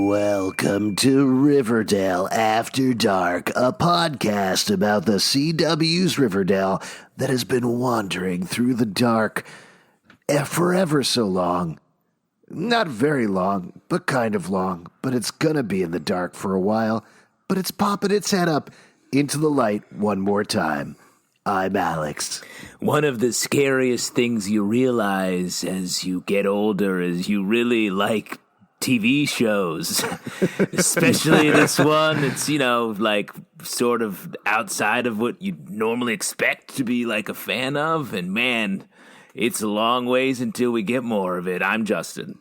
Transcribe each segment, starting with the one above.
Welcome to Riverdale After Dark, a podcast about the CW's Riverdale that has been wandering through the dark for ever so long. Not very long, but kind of long. But it's gonna be in the dark for a while. But it's popping its head up into the light one more time. I'm Alex. One of the scariest things you realize as you get older is you really like TV shows, especially this one. It's, like sort of outside of what you normally expect to be like a fan of. And man, it's a long ways until we get more of it. I'm Justin.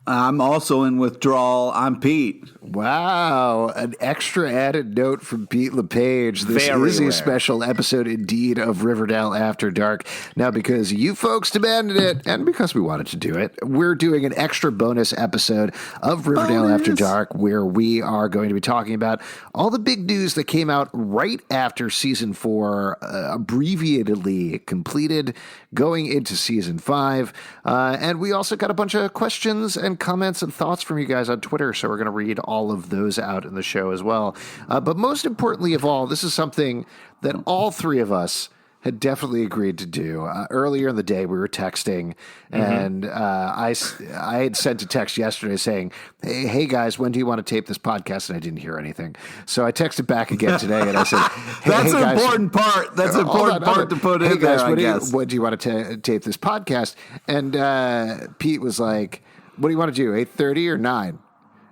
I'm also in withdrawal. I'm Pete. Wow, an extra added note from Pete LePage. This is a special episode indeed of Riverdale After Dark. Now, because you folks demanded it, and because we wanted to do it, we're doing an extra bonus episode of Riverdale After Dark, where we are going to be talking about all the big news that came out right after Season 4, abbreviatedly completed, going into Season 5. And we also got a bunch of questions and comments and thoughts from you guys on Twitter, so we're going to read all of those out in the show as well. But most importantly of all, this is something that all three of us had definitely agreed to do. Earlier in the day, we were texting, and I had sent a text yesterday saying, hey guys, when do you want to tape this podcast? And I didn't hear anything. So I texted back again today, and I said, That's hey an guys, important part. That's an important part to put in guys, there, I guess. When do you want to tape this podcast? And Pete was like, what do you want to do, 8:30 or 9?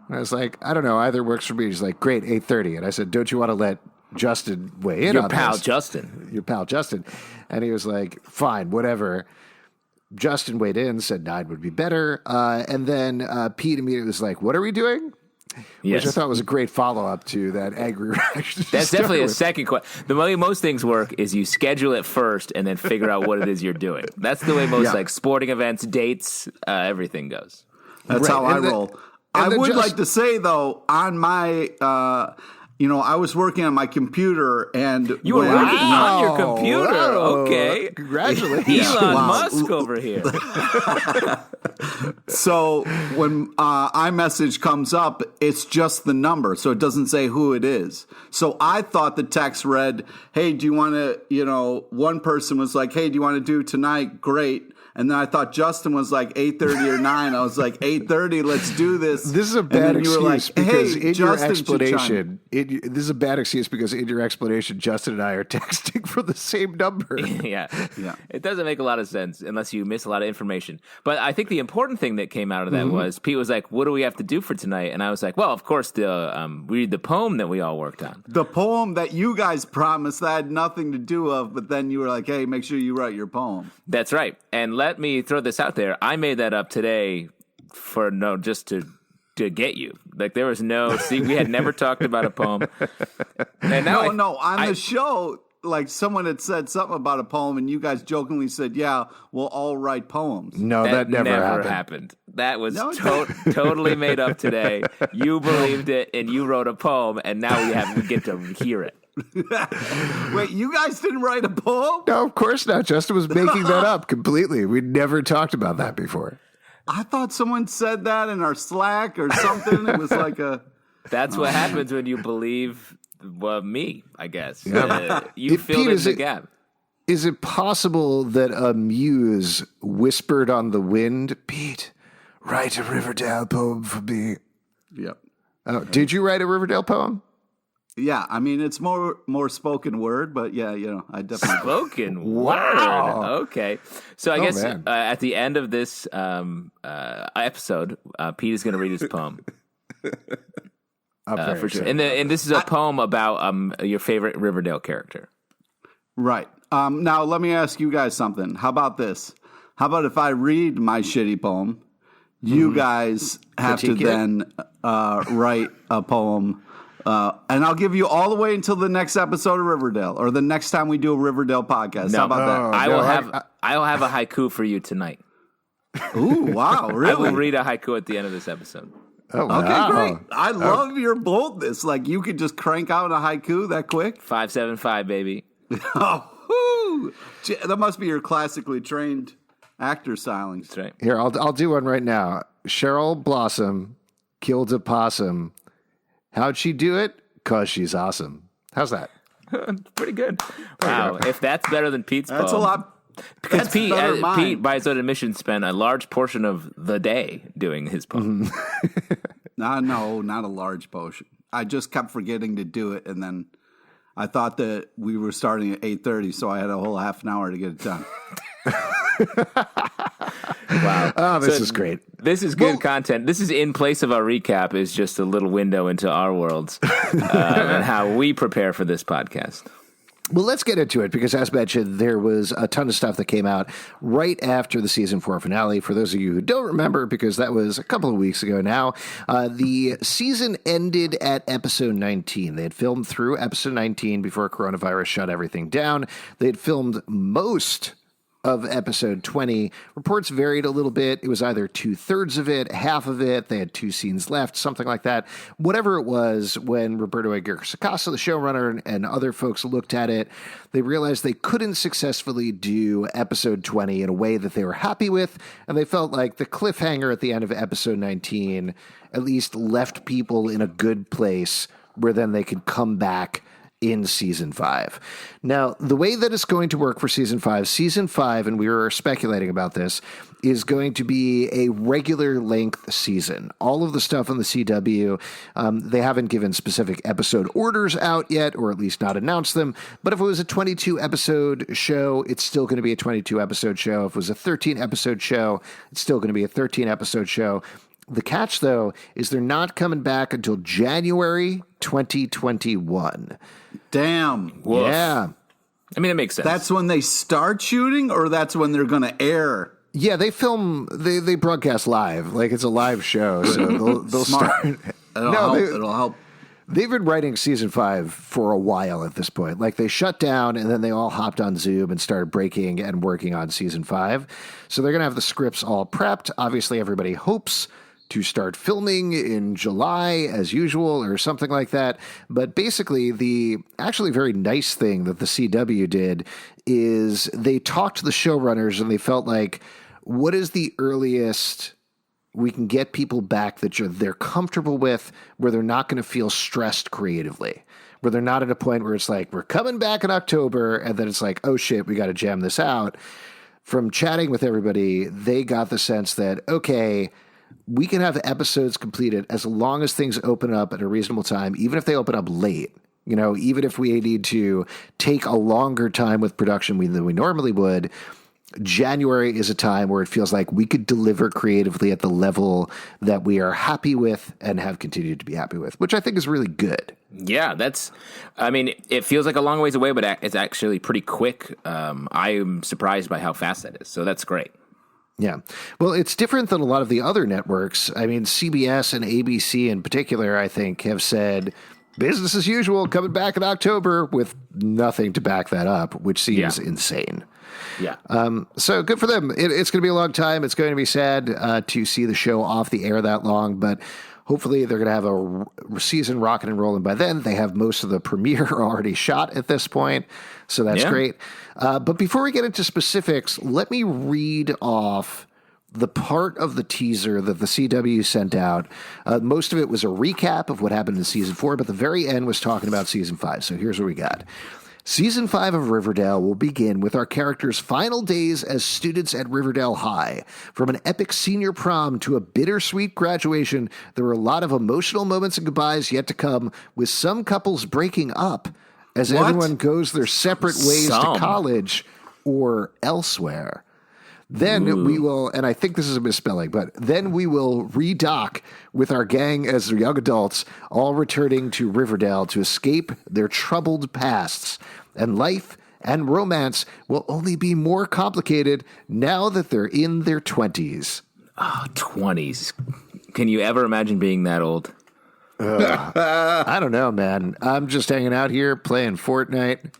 And I was like, I don't know, either works for me. He's like, great, 8:30. And I said, don't you want to let Justin weigh in on pal this? Justin. Your pal Justin. And he was like, fine, whatever. Justin weighed in, said 9 would be better. And then Pete immediately was like, what are we doing? Yes. Which I thought was a great follow-up to that angry reaction. That's definitely a second question. The way most things work is you schedule it first and then figure out what it is you're doing. That's the way most like sporting events, dates, everything goes. That's how I roll. I would like to say, though, on my, I was working on my computer, and you were working on your computer. Whoa. Okay, congratulations, Elon Musk over here. So when iMessage comes up, it's just the number, so it doesn't say who it is. So I thought the text read, "Hey, do you want to?" One person was like, "Hey, do you want to do tonight?" Great. And then I thought Justin was like 8:30 or 9. I was like, 8:30, let's do this. This is a bad excuse because hey, in Justin your explanation, this is a bad excuse because in your explanation, Justin and I are texting for the same number. Yeah. It doesn't make a lot of sense unless you miss a lot of information. But I think the important thing that came out of that was Pete was like, what do we have to do for tonight? And I was like, well, of course, read the poem that we all worked on. The poem that you guys promised that I had nothing to do of, but then you were like, hey, make sure you write your poem. That's right. And let me throw this out there. I made that up today just to get you. Like there was we had never talked about a poem. And now on the show, like someone had said something about a poem and you guys jokingly said, yeah, we'll all write poems. No, that never happened. That was totally made up today. You believed it and you wrote a poem and now we get to hear it. Wait, you guys didn't write a poem? No, of course not. Justin was making that up completely. We'd never talked about that before. I thought someone said that in our Slack or something. It was like a... That's what happens when you believe me, I guess. Yeah. You filled in the gap. Is it possible that a muse whispered on the wind, Pete, write a Riverdale poem for me? Yep. Oh, did you write a Riverdale poem? Yeah, I mean, it's more spoken word, but yeah, I definitely... Spoken word. Wow. Okay. So I guess at the end of this episode, Pete is going to read his poem. For sure. And this is a poem about your favorite Riverdale character. Right. Now, let me ask you guys something. How about this? How about if I read my shitty poem, you guys have to then write a poem, and I'll give you all the way until the next episode of Riverdale, or the next time we do a Riverdale podcast. No, How about that? I will have a haiku for you tonight. Ooh, wow, really? I will read a haiku at the end of this episode. Oh, Okay, wow. great. I love your boldness. Like, you could just crank out a haiku that quick. 575, baby. Oh, that must be your classically trained actor styling. That's right. Here, I'll do one right now. Cheryl Blossom killed a possum. How'd she do it? 'Cause she's awesome. How's that? Pretty good. Wow. If that's better than Pete's That's poem. a lot. Because That's Pete, better than mine. Pete, by his own admission, spent a large portion of the day doing his poem. No, not a large potion. I just kept forgetting to do it, and then I thought that we were starting at 8:30, so I had a whole half an hour to get it done. Wow. Oh, this is great. This is good content. This is in place of our recap, is just a little window into our worlds and how we prepare for this podcast. Well, let's get into it because, as mentioned, there was a ton of stuff that came out right after the season 4 finale. For those of you who don't remember, because that was a couple of weeks ago now, the season ended at episode 19. They had filmed through episode 19 before coronavirus shut everything down. They had filmed most of episode 20. Reports varied a little bit. It was either 2/3 of it, half of it. They had 2 scenes left, something like that. Whatever it was, when Roberto Aguirre Sacasa, the showrunner, and other folks looked at it, they realized they couldn't successfully do episode 20 in a way that they were happy with, and they felt like the cliffhanger at the end of episode 19 at least left people in a good place where then they could come back in season 5. Now, the way that it's going to work for season 5, and we were speculating about this, is going to be a regular length season. All of the stuff on the CW, they haven't given specific episode orders out yet, or at least not announced them. But if it was a 22 episode show, it's still going to be a 22 episode show. If it was a 13 episode show, it's still going to be a 13 episode show. The catch, though, is they're not coming back until January 2021. Damn. Woof. Yeah. I mean, it makes sense. That's when they start shooting, or that's when they're going to air? Yeah, they film, they broadcast live. Like, it's a live show, so they'll Smart. start. It'll help. They've been writing season 5 for a while at this point. Like, they shut down, and then they all hopped on Zoom and started breaking and working on season 5. So they're going to have the scripts all prepped. Obviously, everybody hopes to start filming in July as usual or something like that. But basically, the actually very nice thing that the CW did is they talked to the showrunners and they felt like, what is the earliest we can get people back that they're comfortable with, where they're not going to feel stressed creatively, where they're not at a point where it's like, we're coming back in October, and then it's like, oh shit, we got to jam this out. From chatting with everybody, they got the sense that, okay, we can have episodes completed as long as things open up at a reasonable time, even if they open up late. You know, even if we need to take a longer time with production than we normally would, January is a time where it feels like we could deliver creatively at the level that we are happy with and have continued to be happy with, which I think is really good. Yeah, I mean, it feels like a long ways away, but it's actually pretty quick. I am surprised by how fast that is. So that's great. Yeah. Well, it's different than a lot of the other networks. I mean, CBS and ABC in particular, I think, have said business as usual, coming back in October, with nothing to back that up, which seems insane. Yeah. So good for them. It's going to be a long time. It's going to be sad to see the show off the air that long, but hopefully they're going to have a season rocking and rolling by then. They have most of the premiere already shot at this point, so that's great. But before we get into specifics, let me read off the part of the teaser that the CW sent out. Most of it was a recap of what happened in season 4, but the very end was talking about season 5. So here's what we got. Season 5 of Riverdale will begin with our characters' final days as students at Riverdale High. From an epic senior prom to a bittersweet graduation, there were a lot of emotional moments and goodbyes yet to come, with some couples breaking up as everyone goes their separate ways to college or elsewhere. Then we will, and I think this is a misspelling, but then we will redock with our gang as young adults, all returning to Riverdale to escape their troubled pasts and life and romance will only be more complicated now that they're in their 20s. Oh, 20s. Can you ever imagine being that old? I don't know, man. I'm just hanging out here playing Fortnite,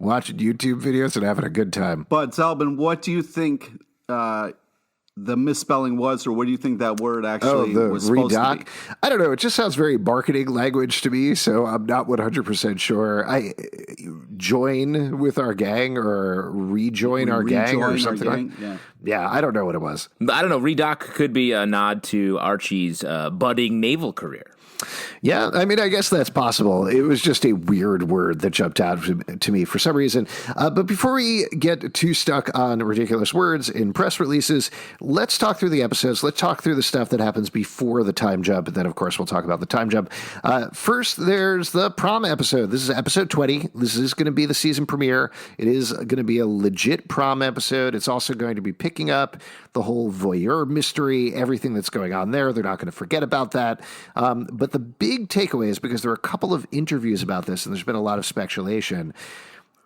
watching YouTube videos, and having a good time. But, Zalbin, what do you think the misspelling was, or what do you think that word actually was supposed to be? I don't know. It just sounds very marketing language to me, so I'm not 100% sure. I join with our gang or rejoin our gang or something Yeah, I don't know what it was. I don't know. Redock could be a nod to Archie's budding naval career. Yeah, I mean, I guess that's possible. It was just a weird word that jumped out to me for some reason. But before we get too stuck on ridiculous words in press releases, let's talk through the episodes. Let's talk through the stuff that happens before the time jump. And then, of course, we'll talk about the time jump. First, there's the prom episode. This is episode 20. This is going to be the season premiere. It is going to be a legit prom episode. It's also going to be picking up the whole voyeur mystery, everything that's going on there. They're not going to forget about that. But the big takeaway is, because there are a couple of interviews about this and there's been a lot of speculation,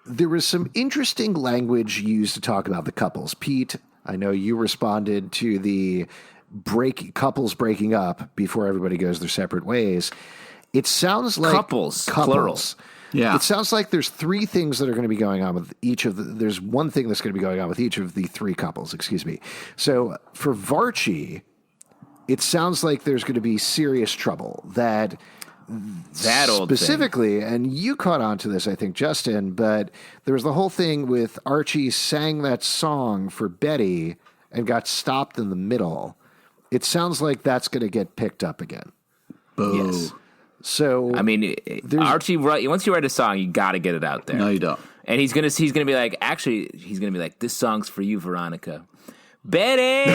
there was some interesting language used to talk about the couples. Pete, I know you responded to the couples breaking up before everybody goes their separate ways. It sounds like couples. Plural. Yeah. It sounds like there's three things that are going to be going on with each of there's one thing that's going to be going on with each of the three couples, excuse me. So for Varchie, it sounds like there's going to be serious trouble. That old specifically, thing. And you caught on to this, I think, Justin, but there was the whole thing with Archie sang that song for Betty and got stopped in the middle. It sounds like that's going to get picked up again. Boo. Yes. So I mean, Archie, once you write a song, you got to get it out there. No, you don't. And he's gonna be like, this song's for you, Veronica. Betty,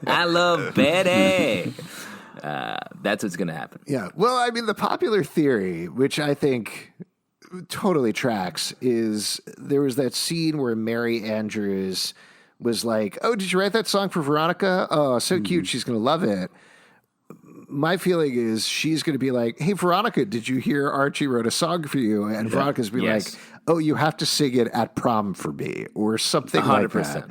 I love Betty. That's what's going to happen. Yeah. Well, I mean, the popular theory, which I think totally tracks, is there was that scene where Mary Andrews was like, "Oh, did you write that song for Veronica? Oh, so cute. She's going to love it." My feeling is she's going to be like, "Hey, Veronica, did you hear Archie wrote a song for you?" And Veronica's be like, "Oh, you have to sing it at prom for me," or something 100%. Like that.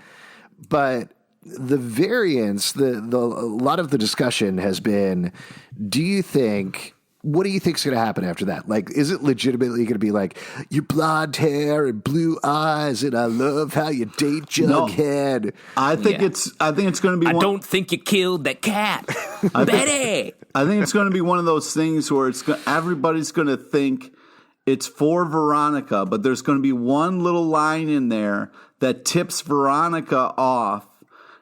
But the variance, a lot of the discussion has been, what do you think is going to happen after that? Like, is it legitimately going to be like, your blonde hair and blue eyes, and I love how you date Jughead? No, I think it's going to be. I don't think you killed that cat, Betty. I think it's going to be one of those things where everybody's going to think it's for Veronica, but there's going to be one little line in there that tips Veronica off,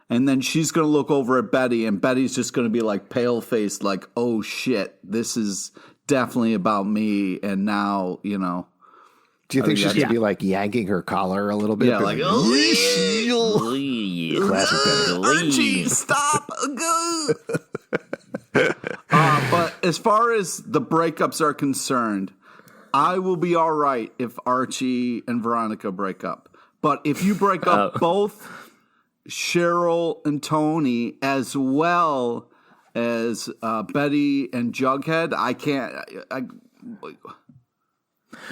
and then she's going to look over at Betty, and Betty's just going to be like pale-faced, like, oh, shit, this is definitely about me, and now, you know. Do you think she's going to be like yanking her collar a little bit? Yeah, like, classic Betty. Archie, stop. But as far as the breakups are concerned, I will be all right if Archie and Veronica break up. But if you break up both Cheryl and Tony as well as Betty and Jughead, I can't.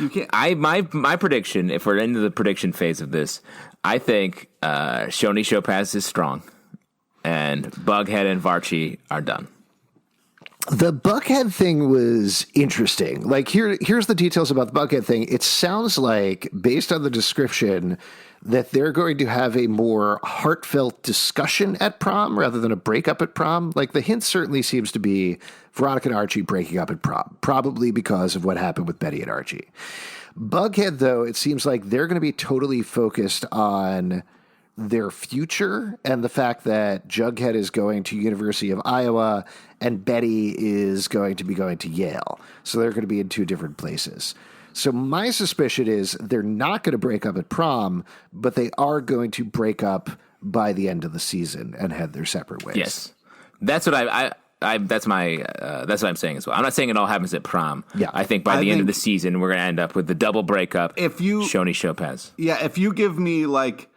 You can't. My prediction, if we're into the prediction phase of this, I think Choni Chopaz is strong, and Bughead and Varchie are done. The Bughead thing was interesting. Like, here's the details about the Bughead thing. It sounds like, based on the description, that they're going to have a more heartfelt discussion at prom rather than a breakup at prom. Like, the hint certainly seems to be Veronica and Archie breaking up at prom, probably because of what happened with Betty and Archie. Bughead, though, it seems like they're going to be totally focused on their future and the fact that Jughead is going to University of Iowa and Betty is going to be going to Yale. So they're going to be in two different places. So my suspicion is they're not going to break up at prom, but they are going to break up by the end of the season and head their separate ways. Yes. That's what that's what I'm saying as well. I'm not saying it all happens at prom. Yeah. I think by the end of the season, we're going to end up with the double breakup. Choni Chopaz. Yeah. If you give me like,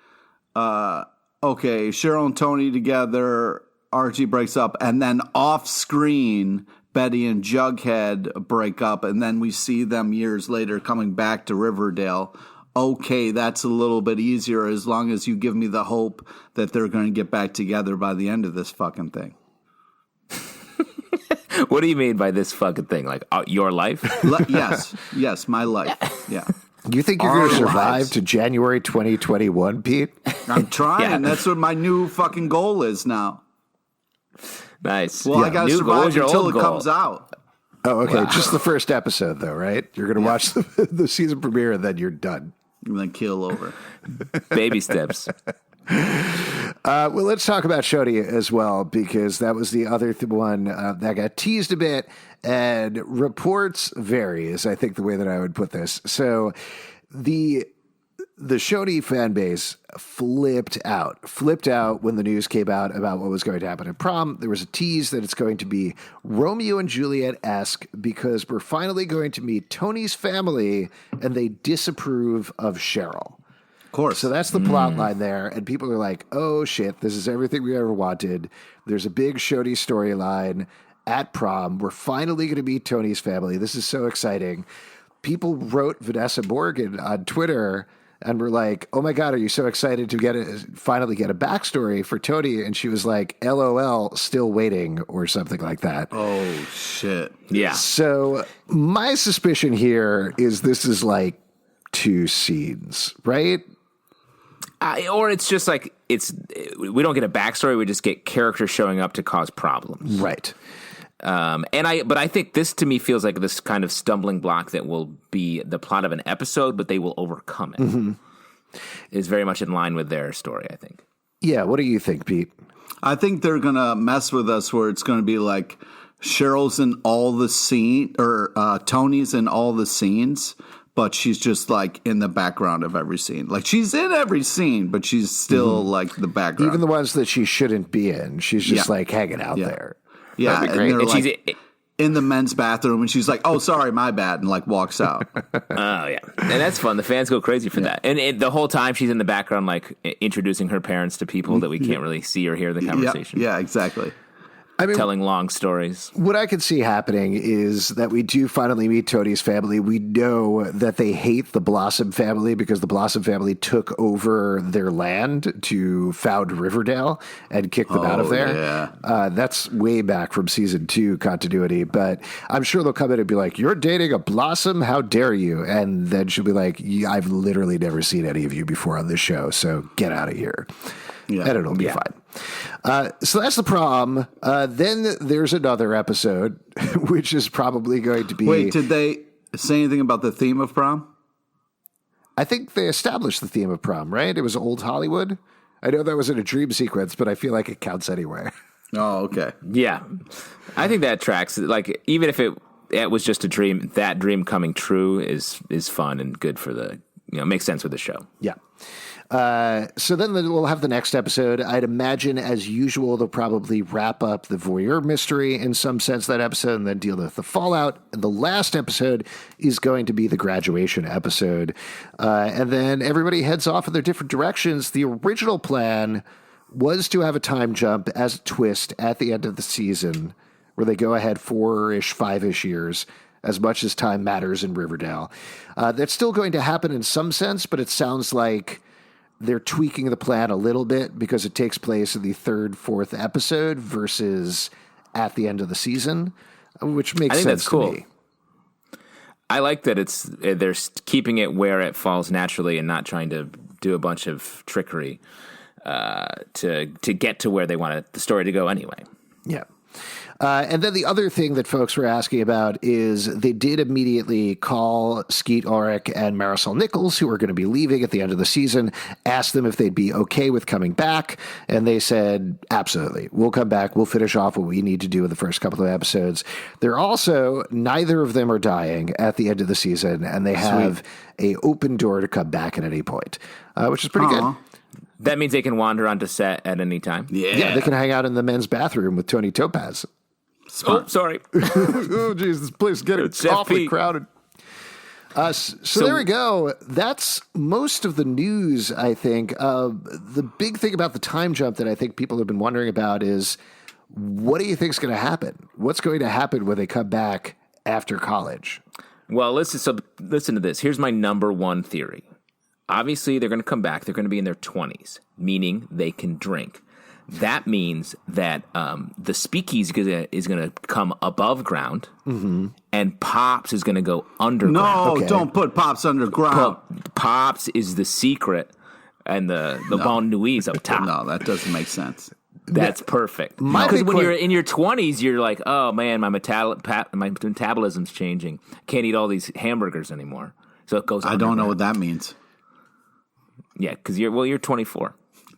okay, Cheryl and Tony together, Archie breaks up, and then off screen, Betty and Jughead break up, and then we see them years later coming back to Riverdale. okay, that's a little bit easier as long as you give me the hope that they're going to get back together by the end of this fucking thing. What do you mean by this fucking thing? Like your life? Yes, my life. Yeah. You think you're going to survive to January 2021, Pete? I'm trying. Yeah. That's what my new fucking goal is now. Nice. Well, I got to survive until it comes out. Oh, okay. Wow. Just the first episode, though, right? You're going to watch the season premiere, and then you're done. And then keel over. Baby steps. Well, let's talk about Choni as well, because that was the other one that got teased a bit, and reports vary, is I think the way that I would put this. So the Choni fan base flipped out when the news came out about what was going to happen at prom. There was a tease that it's going to be Romeo and Juliet-esque because we're finally going to meet Tony's family, and they disapprove of Cheryl. Course. So that's the plot line there, and people are like, oh shit, this is everything we ever wanted. There's a big Choni storyline at prom. We're finally going to meet Tony's family. This is so exciting. People wrote Vanessa Morgan on Twitter and were like, oh my God, are you so excited to finally get a backstory for Tony? And she was like, LOL, still waiting, or something like that. Oh shit. Yeah. So my suspicion here is this is like 2 scenes, right? Or it's just like we don't get a backstory. We just get characters showing up to cause problems, right? But I think this to me feels like this kind of stumbling block that will be the plot of an episode, but they will overcome it. Mm-hmm. Is very much in line with their story, I think. Yeah. What do you think, Pete? I think they're gonna mess with us where it's gonna be like Cheryl's in all the scene or Tony's in all the scenes. But she's just like in the background of every scene. Like she's in every scene, but she's still like the background. Even the ones that she shouldn't be in. She's just like hanging out there. Yeah. That'd be great. And they're and like in the men's bathroom and she's like, oh, sorry, my bad. And like walks out. Oh, yeah. And that's fun. The fans go crazy for that. And the whole time she's in the background, like introducing her parents to people that we can't really see or hear the conversation. Yeah, exactly. I mean, telling long stories. What I could see happening is that we do finally meet Tony's family. We know that they hate the Blossom family because the Blossom family took over their land to found Riverdale and kick them out of there. Yeah. That's way back from season 2 continuity. But I'm sure they'll come in and be like, you're dating a Blossom? How dare you? And then she'll be like, I've literally never seen any of you before on this show, so get out of here. Yeah. And it'll be fine. So that's the prom. Then there's another episode, which is probably going to be... Wait, did they say anything about the theme of prom? I think they established the theme of prom, right? It was old Hollywood. I know that was in a dream sequence, but I feel like it counts anyway. Oh, okay. Yeah. I think that tracks. Like, even if it was just a dream, that dream coming true is fun and good for the... makes sense with the show. Yeah. So then we'll have the next episode. I'd imagine, as usual, they'll probably wrap up the voyeur mystery in some sense that episode and then deal with the fallout. And the last episode is going to be the graduation episode. And then everybody heads off in their different directions. The original plan was to have a time jump as a twist at the end of the season where they go ahead 4-ish, 5-ish years, as much as time matters in Riverdale. That's still going to happen in some sense, but it sounds like they're tweaking the plan a little bit because it takes place in the 3rd, 4th episode versus at the end of the season, which makes sense that's cool. to me. I like that they're keeping it where it falls naturally and not trying to do a bunch of trickery to get to where they want the story to go anyway. Yeah. And then the other thing that folks were asking about is they did immediately call Skeet, Ulrich, and Marisol Nichols, who are going to be leaving at the end of the season, ask them if they'd be okay with coming back. And they said, absolutely, we'll come back. We'll finish off what we need to do in the first couple of episodes. They're also, neither of them are dying at the end of the season, and they have a open door to come back at any point, which is pretty good. That means they can wander onto set at any time. Yeah, they can hang out in the men's bathroom with Tony Topaz. Oh, sorry. Oh, geez, this place is getting awfully crowded. So there we go. That's most of the news, I think. The big thing about the time jump that I think people have been wondering about is, what do you think is going to happen? What's going to happen when they come back after college? Well, listen to this. Here's my number one theory. obviously they're going to come back. They're going to be in their 20s, meaning they can drink. That means that the speakeasy is going to come above ground, and Pops is going to go underground. No, don't put Pops underground. Pops is the secret, and the Bon Nuit's up top. No, that doesn't make sense. That's perfect. Because when you're in your 20s, you're like, oh, man, my metabolism's changing. Can't eat all these hamburgers anymore. So it goes I don't know what that means. Yeah, because you're 24.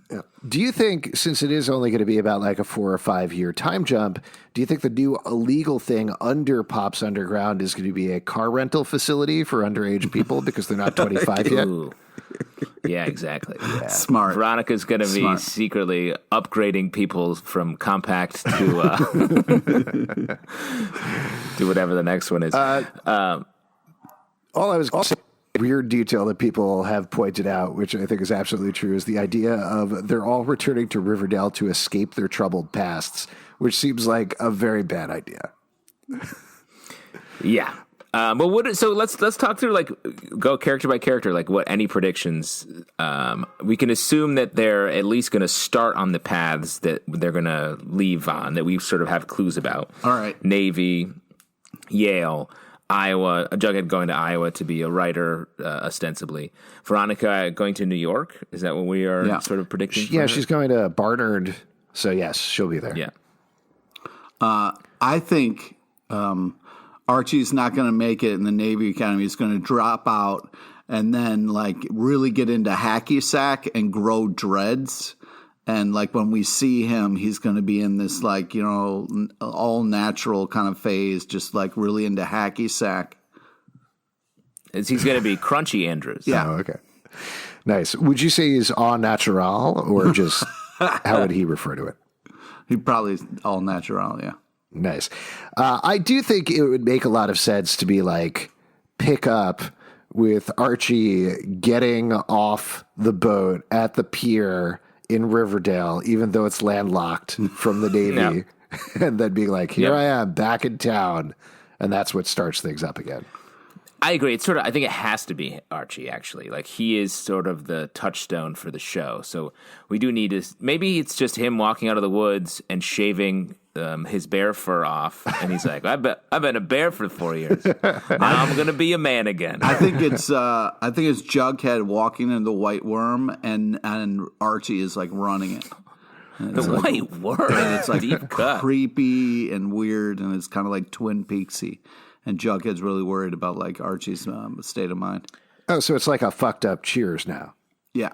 Yeah. Do you think, since it is only going to be about like a 4 or 5 year time jump, do you think the new illegal thing under Pops Underground is going to be a car rental facility for underage people because they're not 25 yet? Ooh. Yeah, exactly. Yeah. Smart. Veronica's going to be secretly upgrading people from compact to to whatever the next one is. All I was also weird detail that people have pointed out, which I think is absolutely true, is the idea of they're all returning to Riverdale to escape their troubled pasts, which seems like a very bad idea. Yeah. So let's talk through, like, go character by character, like what any predictions. We can assume that they're at least going to start on the paths that they're going to leave on, that we sort of have clues about. All right. Navy, Yale, Iowa, Jughead going to Iowa to be a writer, ostensibly. Veronica going to New York. Is that what we are sort of predicting? Yeah, she's going to Barnard. So yes, she'll be there. Yeah. I think Archie's not going to make it in the Navy Academy. He's going to drop out and then like really get into hacky sack and grow dreads. And like when we see him, he's going to be in this like, you know, all natural kind of phase, just like really into hacky sack. He's going to be Crunchy Andrews. Yeah. Oh, okay. Nice. Would you say he's au natural or just how would he refer to it? He probably all natural. Yeah. Nice. I do think it would make a lot of sense to be like pick up with Archie getting off the boat at the pier in Riverdale, even though it's landlocked from the Navy, and then being like, here I am back in town. And that's what starts things up again. I agree. It's sort of, I think it has to be Archie, actually. Like, he is sort of the touchstone for the show. So we do need to, maybe it's just him walking out of the woods and shaving his bear fur off. And he's like, I've been a bear for 4 years. Now I'm going to be a man again. I think it's Jughead walking in the white worm and Archie is like running it. The like, white worm. And it's like deep cut. Creepy and weird, and it's kind of like Twin Peaksy. And Jughead's really worried about like Archie's state of mind. Oh, so it's like a fucked up Cheers now. Yeah.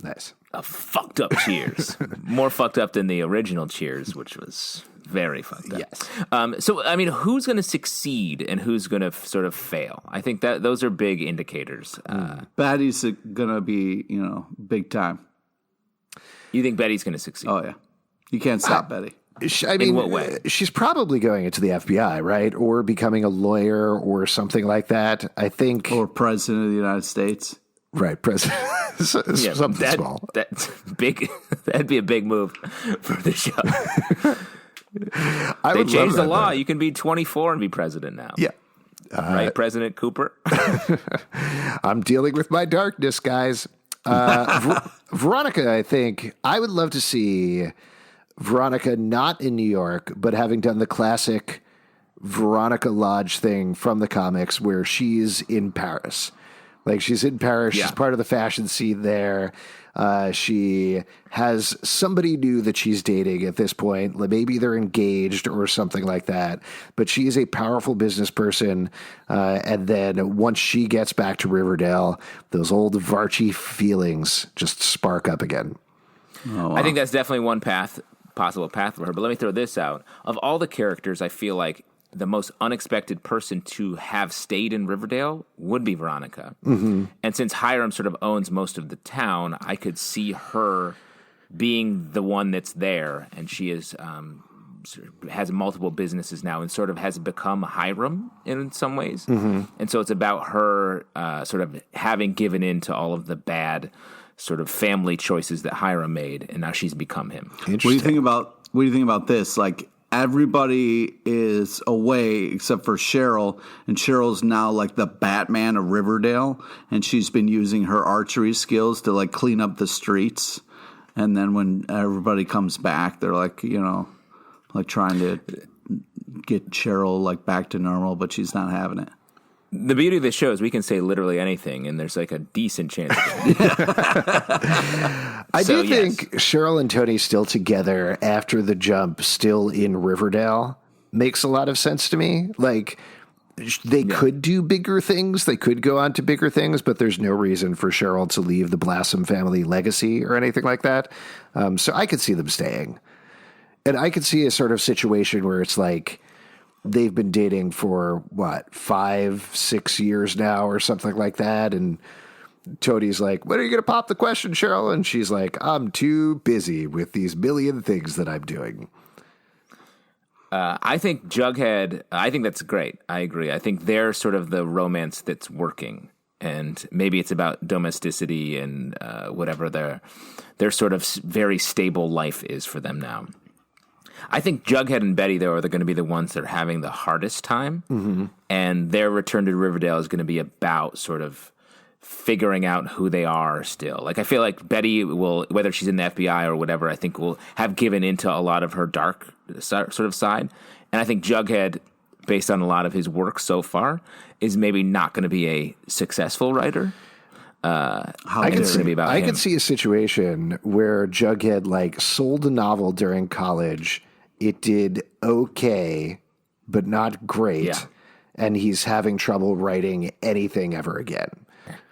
Nice. A fucked up Cheers. More fucked up than the original Cheers, which was very fucked up. Yes. So, I mean, who's going to succeed and who's going to sort of fail? I think that those are big indicators. Betty's going to be, big time. You think Betty's going to succeed? Oh, yeah. You can't stop Betty. I mean, in what way? She's probably going into the FBI, right? Or becoming a lawyer or something like that. I think. Or president of the United States. Right, president. Something small. That's big. That'd be a big move for the show. They changed the law. You can be 24 and be president now. Yeah. Right, President Cooper? I'm dealing with my darkness, guys. Veronica, I think, I would love to see Veronica not in New York, but having done the classic Veronica Lodge thing from the comics where she's in Paris. Like, she's in Paris. Yeah. She's part of the fashion scene there. She has somebody new that she's dating at this point. Maybe they're engaged or something like that. But she is a powerful business person. And then once she gets back to Riverdale, those old Varchie feelings just spark up again. Oh, wow. I think that's definitely one possible path for her. But let me throw this out. Of all the characters, I feel like the most unexpected person to have stayed in Riverdale would be Veronica. Mm-hmm. And since Hiram sort of owns most of the town, I could see her being the one that's there. And she is has multiple businesses now and sort of has become Hiram in some ways. Mm-hmm. And so it's about her sort of having given in to all of the bad sort of family choices that Hiram made, and now she's become him. What do you think about this? Like, everybody is away except for Cheryl, and Cheryl's now like the Batman of Riverdale, and she's been using her archery skills to like clean up the streets. And then when everybody comes back, they're like, like trying to get Cheryl like back to normal, but she's not having it. The beauty of the show is we can say literally anything, and there's like a decent chance. I do think Cheryl and Tony still together after the jump, still in Riverdale, makes a lot of sense to me. Like, they could do bigger things. They could go on to bigger things, but there's no reason for Cheryl to leave the Blossom family legacy or anything like that. So I could see them staying. And I could see a sort of situation where it's like, they've been dating for 5-6 years now or something like that. And Tony's like, when are you going to pop the question, Cheryl? And she's like, I'm too busy with these million things that I'm doing. I think Jughead, I think that's great. I agree. I think they're sort of the romance that's working. And maybe it's about domesticity and whatever their sort of very stable life is for them now. I think Jughead and Betty, though, are going to be the ones that are having the hardest time. Mm-hmm. And their return to Riverdale is going to be about sort of figuring out who they are still. Like, I feel like Betty will, whether she's in the FBI or whatever, I think will have given into a lot of her dark sort of side. And I think Jughead, based on a lot of his work so far, is maybe not going to be a successful writer. I could see a situation where Jughead like sold a novel during college. It did okay, but not great. Yeah. And he's having trouble writing anything ever again.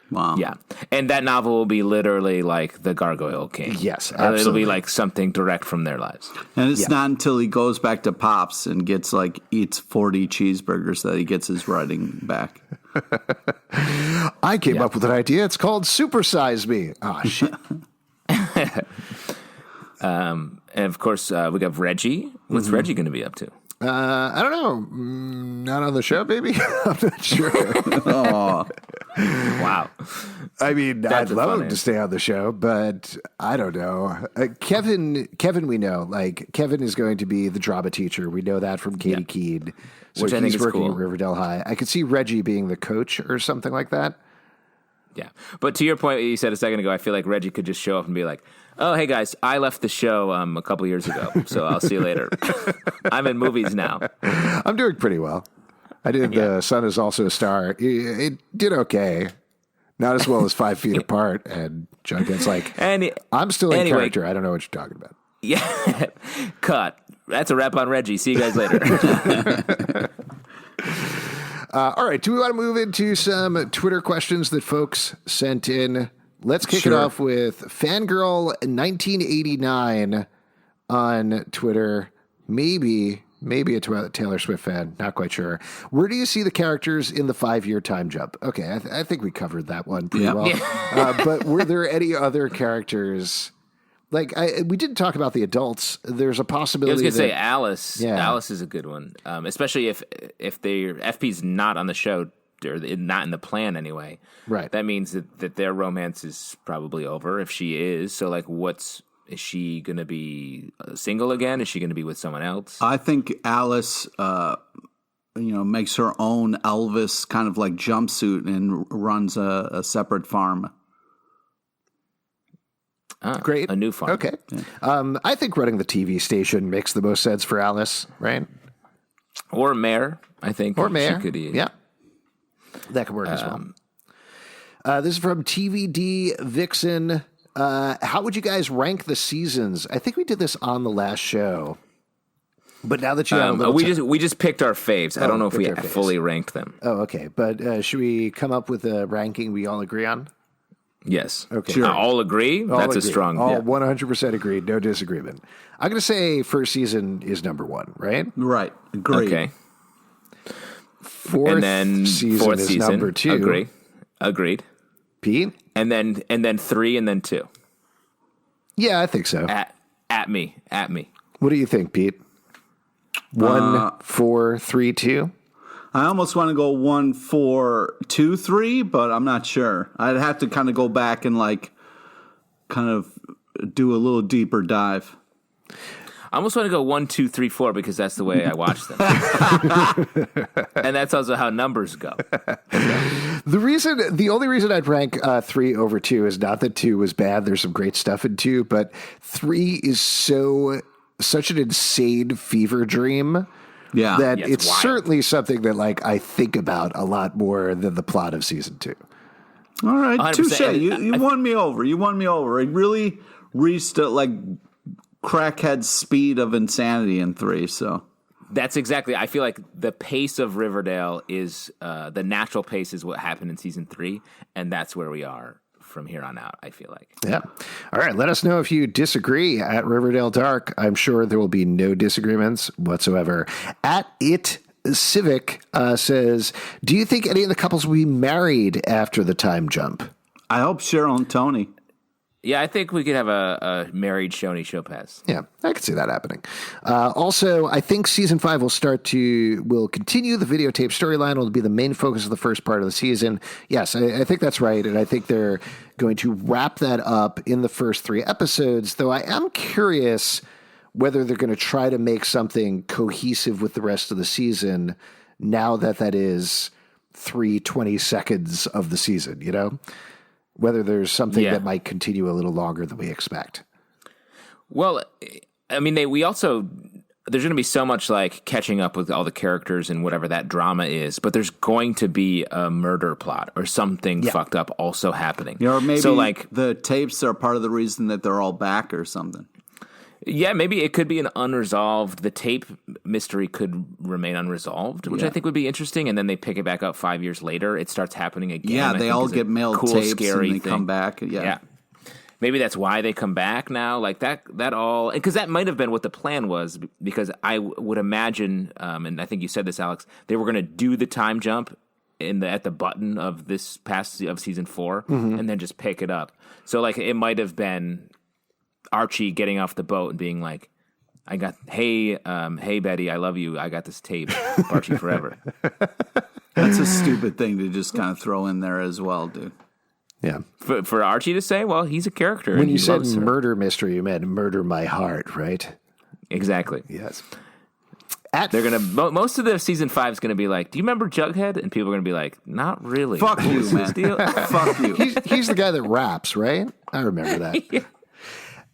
Wow. Yeah. And that novel will be literally like The Gargoyle King. Yes, absolutely. It'll be like something direct from their lives. And it's not until he goes back to Pops and gets eats 40 cheeseburgers that he gets his writing back. I came up with an idea. It's called Supersize Me. Ah, shit. And of course, we got Reggie. What's Reggie going to be up to? I don't know. Not on the show, baby. I'm not sure. Oh, wow. I mean, I'd love him to stay on the show, but I don't know. Kevin, we know. Like, Kevin is going to be the drama teacher. We know that from Katie Keene. So which I think is working cool. at Riverdale High. I could see Reggie being the coach or something like that. Yeah. But to your point, you said a second ago, I feel like Reggie could just show up and be like, oh, hey, guys, I left the show a couple years ago, so I'll see you later. I'm in movies now. I'm doing pretty well. I did The Sun Is Also a Star. It did okay. Not as well as 5 Feet Apart. And Jughead's like, I'm still in character. I don't know what you're talking about. Yeah. Cut. That's a wrap on Reggie. See you guys later. All right. Do we want to move into some Twitter questions that folks sent in? Let's kick it off with Fangirl1989 on Twitter. Maybe a Taylor Swift fan. Not quite sure. Where do you see the characters in the 5-year time jump? Okay, I think we covered that one pretty well. Yeah. But were there any other characters? Like, we didn't talk about the adults. There's a possibility. I was going to say Alice. Yeah. Alice is a good one, especially if their FP's not on the show. Or not in the plan anyway. Right. That means that their romance is probably over if she is. So, like, is she going to be single again? Is she going to be with someone else? I think Alice, makes her own Elvis kind of like jumpsuit and runs a separate farm. Great. A new farm. Okay. Yeah. I think running the TV station makes the most sense for Alice, right? Or mayor, I think. Or mayor. She could, yeah. That could work as well. This is from TVD Vixen. How would you guys rank the seasons? I think we did this on the last show. But now that you have we just picked our faves. I don't know if we fully ranked them. Oh, okay. But should we come up with a ranking we all agree on? Yes. Okay. Sure. All agree? That's a strong... All 100% agreed. No disagreement. I'm going to say first season is number 1, right? Right. Agreed. Okay. Fourth season is number 2. Agreed. Pete? And then 3 and then 2. Yeah, I think so. At me. What do you think, Pete? 1, 4, 3, 2? I almost want to go 1, 4, 2, 3, but I'm not sure. I'd have to kind of go back and kind of do a little deeper dive. I almost want to go 1, 2, 3, 4 because that's the way I watch them, and that's also how numbers go. The only reason I'd rank 3 over 2 is not that 2 was bad. There's some great stuff in 2, but 3 is such an insane fever dream. Yeah, that it's certainly something that like I think about a lot more than the plot of season 2. All right, touche. You won me over. You won me over. It really reached like crackhead speed of insanity in 3. So that's exactly. I feel like the pace of Riverdale is the natural pace is what happened in season 3, and that's where we are from here on out, I feel like. Yeah. All right. Let us know if you disagree at Riverdale Dark. I'm sure there will be no disagreements whatsoever. At It Civic says, do you think any of the couples will be married after the time jump? I hope Cheryl and Tony. Yeah, I think we could have a married Choni show pass. Yeah, I could see that happening. Also, I think season 5 will continue the videotape storyline. Will be the main focus of the first part of the season. Yes, I think that's right, and I think they're going to wrap that up in the first 3 episodes, though I am curious whether they're going to try to make something cohesive with the rest of the season now that is 3 seconds of the season, you know? Whether there's something that might continue a little longer than we expect. Well, I mean, there's going to be so much like catching up with all the characters and whatever that drama is, but there's going to be a murder plot or something fucked up also happening. Or maybe the tapes are part of the reason that they're all back or something. Yeah, maybe it could be an unresolved. The tape mystery could remain unresolved, which I think would be interesting. And then they pick it back up 5 years later. It starts happening again. Yeah, they all get mailed cool, tapes scary and they come back. Yeah. Maybe that's why they come back now. Like that all, because that might have been what the plan was. Because I would imagine, and I think you said this, Alex, they were going to do the time jump at the button of this of season 4, and then just pick it up. So like it might have been Archie getting off the boat and being like, hey Betty, I love you. I got this tape, Archie forever. That's a stupid thing to just kind of throw in there as well, dude. Yeah. For Archie to say, well, he's a character. When you said murder mystery, you meant murder my heart, right? Exactly. Yes. Most of the season 5 is gonna be like, do you remember Jughead? And people are gonna be like, not really. Fuck you, man. Fuck you. He's the guy that raps, right? I remember that. Yeah.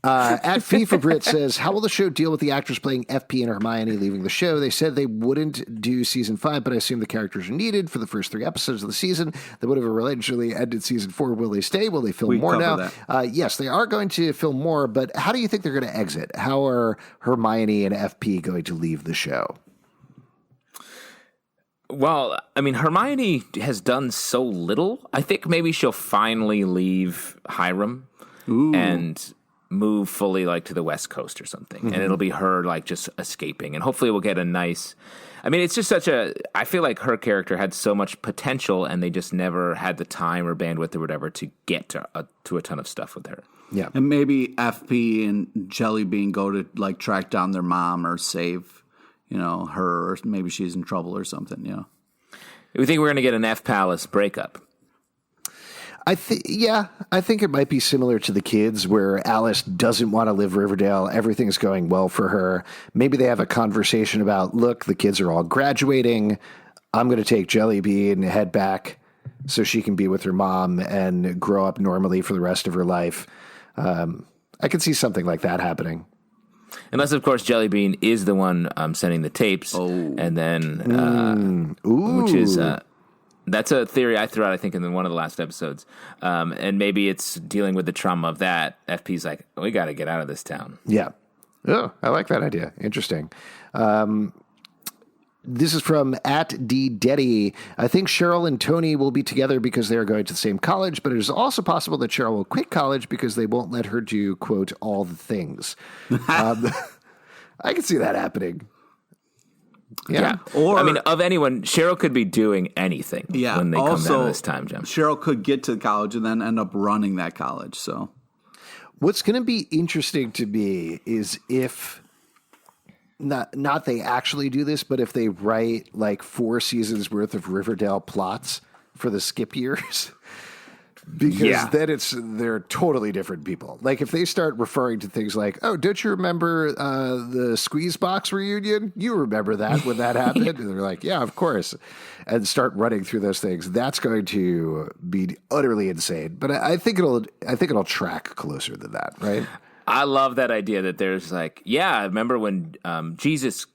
At FIFA Brit says, how will the show deal with the actors playing FP and Hermione leaving the show? They said they wouldn't do season 5, but I assume the characters are needed for the first 3 episodes of the season. They would have allegedly ended season 4. Will they stay? Will they film more now? Yes, they are going to film more, but how do you think they're going to exit? How are Hermione and FP going to leave the show? Well, I mean, Hermione has done so little. I think maybe she'll finally leave Hiram and move fully like to the West Coast or something. And it'll be her like just escaping. And hopefully we'll get a nice, I mean, it's just I feel like her character had so much potential and they just never had the time or bandwidth or whatever to get to a ton of stuff with her. Yeah. And maybe FP and Jellybean go to like track down their mom or save, her, or maybe she's in trouble or something, We think we're going to get an F Palace breakup. I think it might be similar to the kids where Alice doesn't want to live Riverdale. Everything's going well for her. Maybe they have a conversation about, look, the kids are all graduating. I'm going to take Jellybean and head back so she can be with her mom and grow up normally for the rest of her life. I could see something like that happening. Unless, of course, Jellybean is the one sending the tapes. And then, which is... that's a theory I threw out, I think, in one of the last episodes. And maybe it's dealing with the trauma of that. FP's like, we got to get out of this town. Yeah. Oh, I like that idea. Interesting. This is from @DDeddy. I think Cheryl and Tony will be together because they are going to the same college, but it is also possible that Cheryl will quit college because they won't let her do, quote, all the things. I can see that happening. Yeah. Or, I mean, of anyone, Cheryl could be doing anything when they come down to this time jump. Cheryl could get to college and then end up running that college. So, what's going to be interesting to me is if not they actually do this, but if they write like 4 seasons worth of Riverdale plots for the skip years. Because then they're totally different people. Like if they start referring to things like, "Oh, don't you remember the Squeeze Box reunion? You remember that when that happened?" And they're like, "Yeah, of course," and start running through those things. That's going to be utterly insane. But I think it'll track closer than that, right? I love that idea that there's like, I remember when Jesus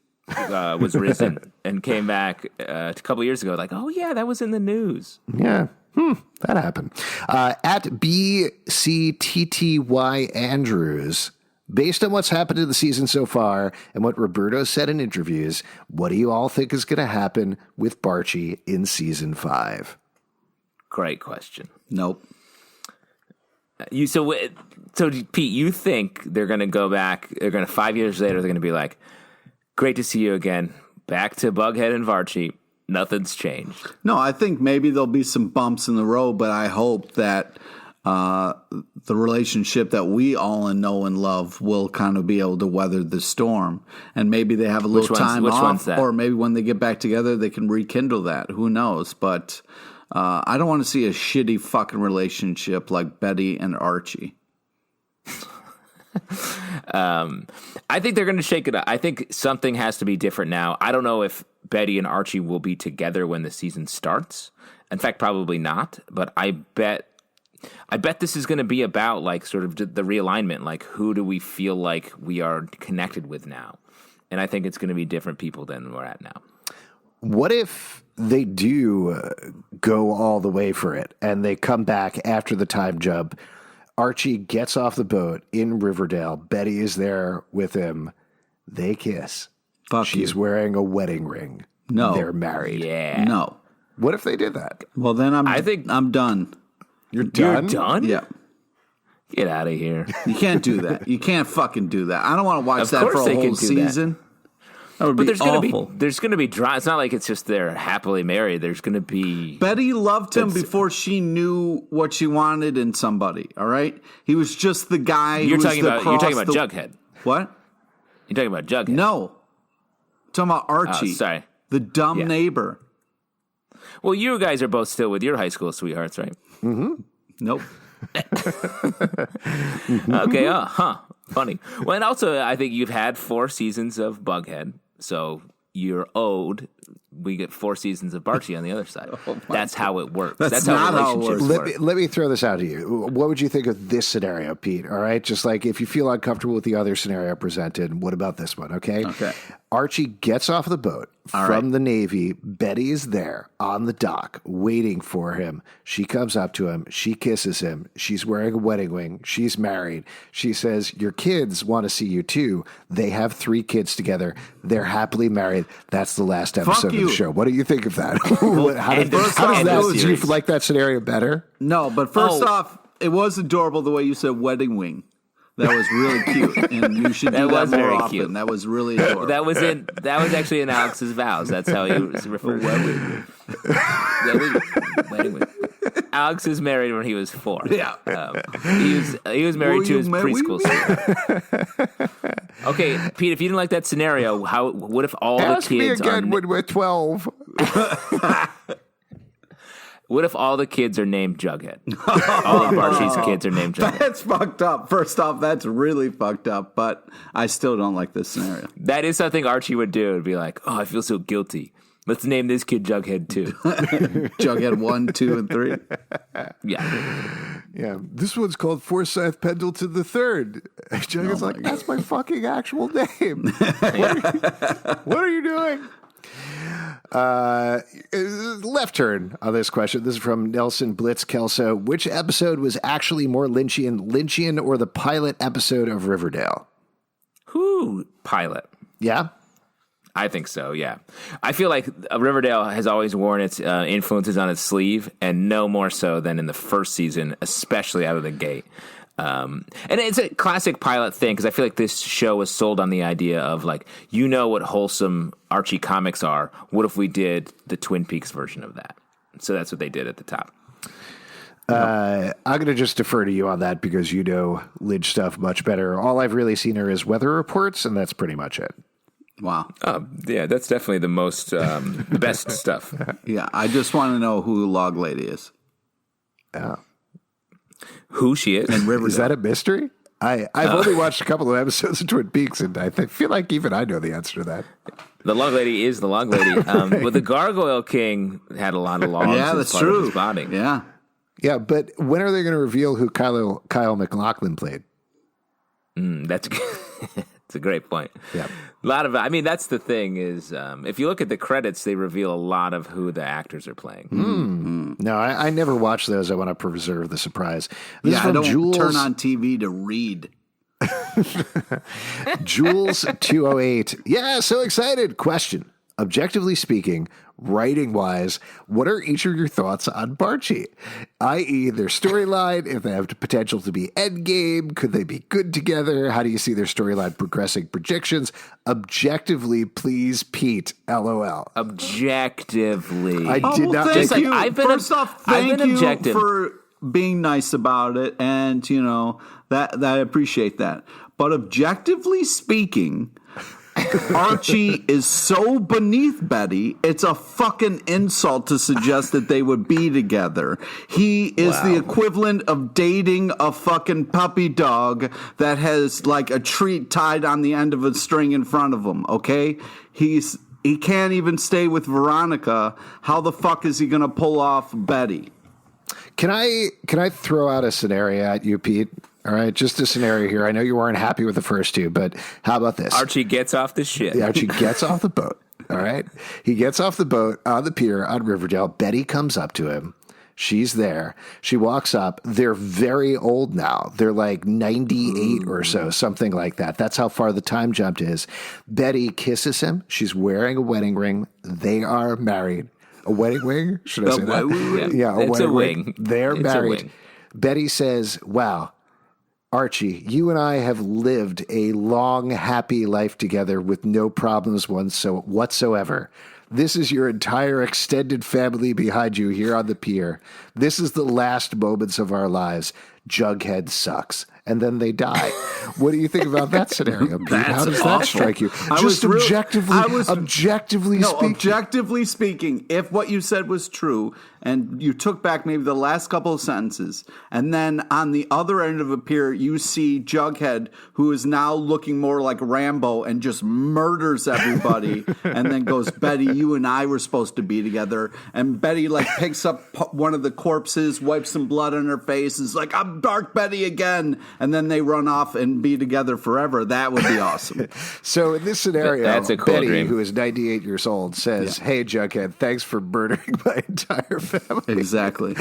was risen and came back a couple years ago. Like, oh yeah, that was in the news. Yeah. That happened. At BCTTY Andrews, based on what's happened in the season so far and what Roberto said in interviews, what do you all think is going to happen with Varchie in season 5? Great question. Nope. So Pete, you think they're going to go back? They're going to 5 years later. They're going to be like, "Great to see you again. Back to Bughead and Varchie. Nothing's changed." No, I think maybe there'll be some bumps in the road, but I hope that the relationship that we all know and love will kind of be able to weather the storm. And maybe they have a little time off, or maybe when they get back together, they can rekindle that. Who knows? But I don't want to see a shitty fucking relationship like Betty and Archie. I think they're going to shake it up. I think something has to be different now. I don't know if Betty and Archie will be together when the season starts. In fact, probably not. But I bet this is going to be about like sort of the realignment. Like, who do we feel like we are connected with now? And I think it's going to be different people than we're at now. What if they do go all the way for it and they come back after the time jump? Archie gets off the boat in Riverdale. Betty is there with him. They kiss. She's wearing a wedding ring. No. They're married. Yeah. No. What if they did that? Well, then I think I'm done. You're done? You're done? Yeah. Get out of here. You can't do that. You can't fucking do that. I don't want to watch that for a whole season. That would be awful. There's gonna be drama. It's not like it's just they're happily married. There's gonna be. Betty loved him before she knew what she wanted in somebody. All right, he was just the guy. You're talking about Jughead. What? You're talking about Jughead. No, I'm talking about Archie. Sorry, the dumb neighbor. Well, you guys are both still with your high school sweethearts, right? Mm-hmm. Nope. Okay. Funny. Well, and also, I think you've had 4 seasons of Bughead. So you're owed. We get 4 seasons of Varchie on the other side. That's how it works. That's how relationships work. Let me throw this out to you. What would you think of this scenario, Pete? All right, just like if you feel uncomfortable with the other scenario presented, what about this one? Okay. Archie gets off the boat from the Navy. Betty is there on the dock waiting for him. She comes up to him. She kisses him. She's wearing a wedding ring. She's married. She says, "Your kids want to see you too." They have 3 kids together. They're happily married. That's the last episode of the show. What do you think of that? Do you like that scenario better? No, but first off, it was adorable the way you said wedding wing. That was really cute, and you should do that more often. Cute. That was really adorable. That was actually in Alex's vows. That's how he was referred to. Wedding. Alex is married when he was 4. Yeah, he was married to his preschool sweetheart. Okay, Pete, if you didn't like that scenario, what if all the kids? Ask me again when we're 12. What if all the kids are named Jughead? All of Varchie's kids are named Jughead. That's fucked up. First off, that's really fucked up, but I still don't like this scenario. That is something Archie would do. It'd be like, "Oh, I feel so guilty. Let's name this kid Jughead too." Jughead 1, 2, and 3. Yeah. This one's called Forsyth Pendleton III. Jughead's like, "That's my fucking actual name. What are you doing?" Left turn on this question. This is from Nelson Blitz Kelso. Which episode was actually more Lynchian or the pilot episode of Riverdale? Pilot. Yeah? I think so, yeah. I feel like Riverdale has always worn its influences on its sleeve, and no more so than in the first season, especially out of the gate. And it's a classic pilot thing, because I feel like this show was sold on the idea of, like, what wholesome Archie comics are. What if we did the Twin Peaks version of that? So that's what they did at the top. I'm going to just defer to you on that because you know Lynch stuff much better. All I've really seen are his weather reports, and that's pretty much it. Wow. Yeah, that's definitely the most, the best stuff. Yeah, I just want to know who Log Lady is. who she is. in Riverdale. Is that a mystery? I've only watched a couple of episodes of Twin Peaks, and I feel like even I know the answer to that. The log lady is the log lady. But the Gargoyle King had a lot of logs. Yeah, that's true. Of his body. Yeah, but when are they going to reveal who Kyle MacLachlan played? That's it's a great point. Yeah, a lot of. I mean, that's the thing is, if you look at the credits, they reveal a lot of who the actors are playing. No, I never watch those. I want to preserve the surprise. This is I from don't Jules. turn on TV to read. Jules 208. Yeah, so excited. Question. Objectively speaking, writing wise, what are each of your thoughts on Varchie? I.e., their storyline, if they have the potential to be endgame, could they be good together? How do you see their storyline progressing? Predictions? Objectively, please, Pete. LOL. Objectively. I did not thank make you. First off, thank you for being nice about it, and that I appreciate that. But objectively speaking, Archie is so beneath Betty, it's a fucking insult to suggest that they would be together. He is the equivalent of dating a fucking puppy dog that has like a treat tied on the end of a string in front of him, okay? He can't even stay with Veronica. How the fuck is he going to pull off Betty? Can I throw out a scenario at you, Pete? All right, just a scenario here. I know you weren't happy with the first two, but how about this? Archie gets off the ship. Yeah, Archie gets off the boat. All right. He gets off the boat on the pier on Riverdale. Betty comes up to him. She's there. She walks up. They're very old now. They're like 98 or so, something like that. That's how far the time jump is. Betty kisses him. She's wearing a wedding ring. They are married. A wedding ring? Should I say that? Yeah, a wedding ring. They're married. Betty says, wow, Archie, you and I have lived a long, happy life together with no problems whatsoever. This is your entire extended family behind you here on the pier. This is the last moments of our lives. Jughead sucks. And then they die. What do you think about that scenario, Pete? How does that strike you? Objectively speaking, if what you said was true, and you took back maybe the last couple of sentences, and then on the other end of a pier, you see Jughead, who is now looking more like Rambo and just murders everybody, and then goes, Betty, you and I were supposed to be together. And Betty like picks up one of the corpses, wipes some blood on her face, and is like, I'm Dark Betty again. And then they run off and be together forever. That would be awesome. So in this scenario, that's a cool Betty, dream. who is 98 years old, says, hey, Jughead, thanks for murdering my entire family. Exactly.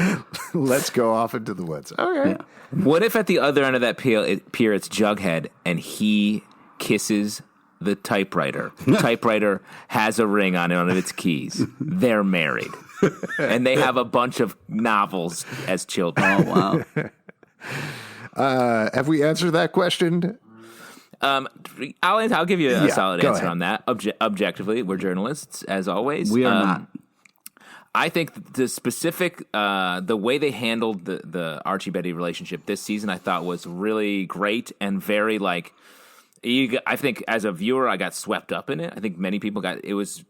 Let's go off into the woods. Okay. Yeah. What if at the other end of that pier it's Jughead and he kisses the typewriter? The typewriter has a ring on one of its keys. They're married. And they have a bunch of novels as children. Oh, wow. Have we answered that question? I'll give you a solid answer ahead. on that. Objectively, we're journalists, as always. We are not. I think the specific, the way they handled the Archie Betty relationship this season, I thought was really great and very like. I think as a viewer, I got swept up in it. I think many people it was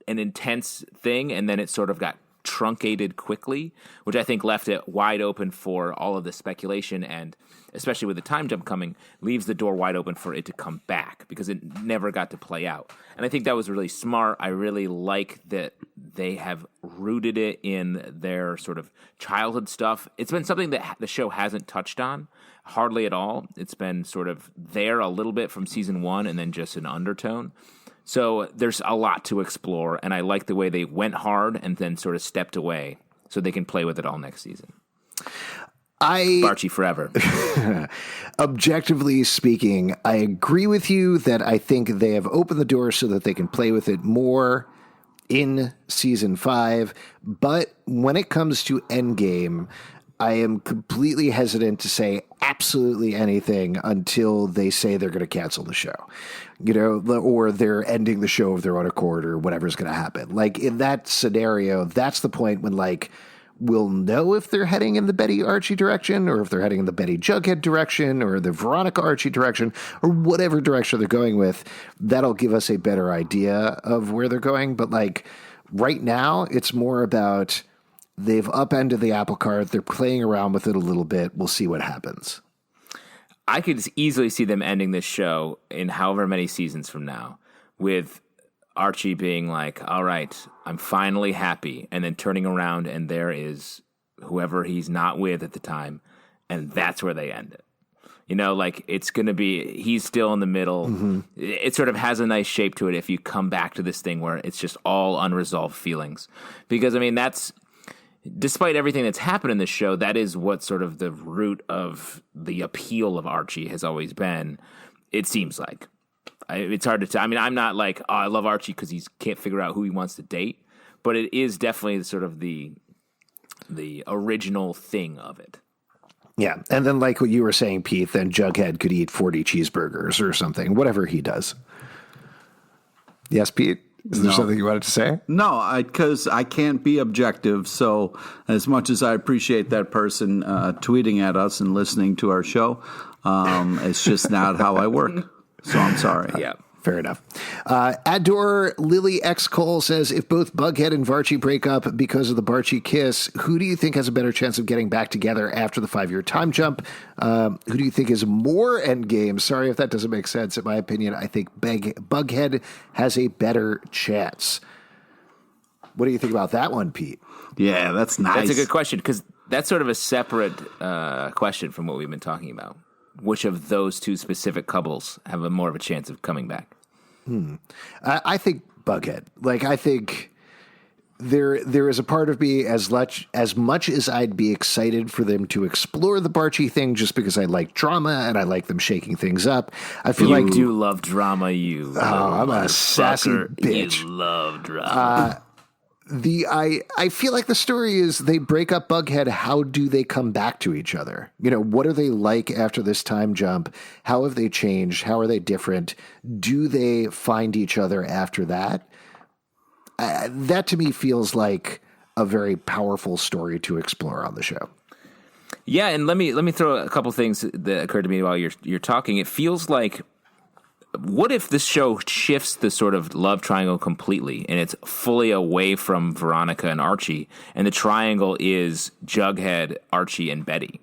an intense thing, and then it sort of got truncated quickly, which I think left it wide open for all of the speculation, and especially with the time jump coming, leaves the door wide open for it to come back because it never got to play out. And I think that was really smart. I really like that they have rooted it in their sort of childhood stuff. It's been something that the show hasn't touched on hardly at all. It's been sort of there a little bit from season one and then just an undertone. So there's a lot to explore, and I like the way they went hard and then sort of stepped away so they can play with it all next season. Varchie forever. Objectively speaking, I agree with you that I think they have opened the door so that they can play with it more in season 5. But when it comes to Endgame, I am completely hesitant to say absolutely anything until they say they're going to cancel the show, or they're ending the show of their own accord or whatever's going to happen. Like in that scenario, that's the point when we'll know if they're heading in the Betty Archie direction or if they're heading in the Betty Jughead direction or the Veronica Archie direction or whatever direction they're going with. That'll give us a better idea of where they're going. But right now it's more about they've upended the apple cart. They're playing around with it a little bit. We'll see what happens. I could easily see them ending this show in however many seasons from now with Archie being like, all right, I'm finally happy. And then turning around and there is whoever he's not with at the time. And that's where they end it. You know, like it's going to be, he's still in the middle. Mm-hmm. It sort of has a nice shape to it if you come back to this thing where it's just all unresolved feelings. Because, I mean, that's, despite everything that's happened in this show, that is what sort of the root of the appeal of Archie has always been, it seems like. It's hard to tell. I mean, I'm not like, oh, I love Archie because he can't figure out who he wants to date. But it is definitely sort of the original thing of it. Yeah, and then like what you were saying, Pete, then Jughead could eat 40 cheeseburgers or something, whatever he does. Yes, Pete? Is there something you wanted to say? No, because I can't be objective. So as much as I appreciate that person tweeting at us and listening to our show, it's just not how I work. So I'm sorry. Yeah. Fair enough. Adore Lily X. Cole says, if both Bughead and Varchie break up because of the Varchie kiss, who do you think has a better chance of getting back together after the 5-year time jump? Who do you think is more endgame? Sorry if that doesn't make sense. In my opinion, I think Bughead has a better chance. What do you think about that one, Pete? Yeah, that's nice. That's a good question because that's sort of a separate question from what we've been talking about. Which of those two specific couples have more of a chance of coming back? I think Bughead. Like, I think there is a part of me as much as I'd be excited for them to explore the Varchie thing just because I like drama and I like them shaking things up. I feel you do love drama, you. I'm a sassy bitch. You love drama. I feel like the story is they break up Bughead. How do they come back to each other? You know, what are they like after this time jump? How have they changed? How are they different? Do they find each other after that? That to me feels like a very powerful story to explore on the show. Yeah, and let me throw a couple things that occurred to me while you're talking. It feels like, what if this show shifts the sort of love triangle completely and it's fully away from Veronica and Archie, and the triangle is Jughead, Archie, and Betty?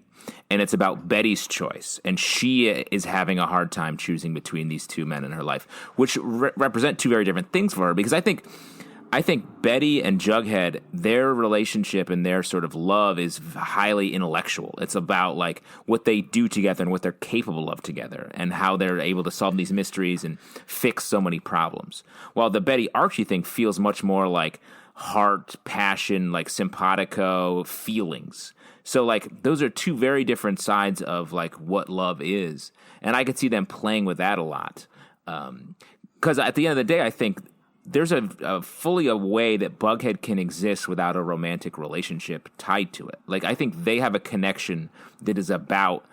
And it's about Betty's choice, and she is having a hard time choosing between these two men in her life, which represent two very different things for her. Because I think Betty and Jughead, their relationship and their sort of love is highly intellectual. It's about like what they do together and what they're capable of together and how they're able to solve these mysteries and fix so many problems. While the Betty Archie thing feels much more like heart, passion, like simpatico feelings. So like those are two very different sides of like what love is. And I could see them playing with that a lot. Because at the end of the day, I think there's a fully a way that Bughead can exist without a romantic relationship tied to it. Like, I think they have a connection that is about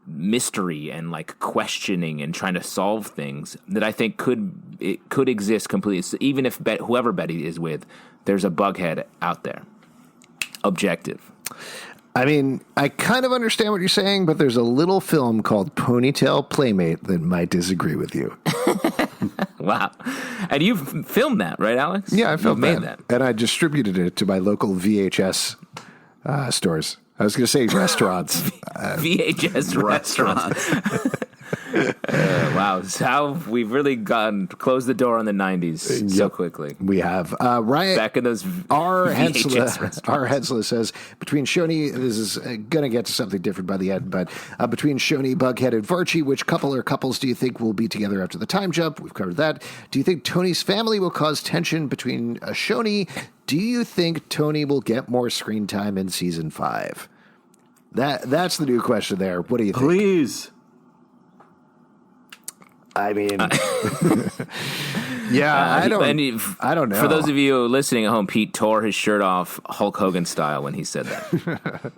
mystery and like questioning and trying to solve things that I think could exist completely. So even if whoever Betty is with, there's a Bughead out there. Objective. I mean, I kind of understand what you're saying, but there's a little film called Ponytail Playmate that might disagree with you. Wow. And you've filmed that, right, Alex? Yeah, I filmed that. And I distributed it to my local VHS stores. I was going to say restaurants. VHS restaurants. Wow. So how we've really closed the door on the 90s so quickly. We have. Ryan, back in those R. Hensler says, between Choni, this is going to get to something different by the end, but between Choni, Bughead, and Varchie, which couple or couples do you think will be together after the time jump? We've covered that. Do you think Tony's family will cause tension between Choni? Do you think Tony will get more screen time in season 5? That's the new question there. What do you think? Please. I mean, yeah, I don't know. For those of you listening at home, Pete tore his shirt off Hulk Hogan style when he said that.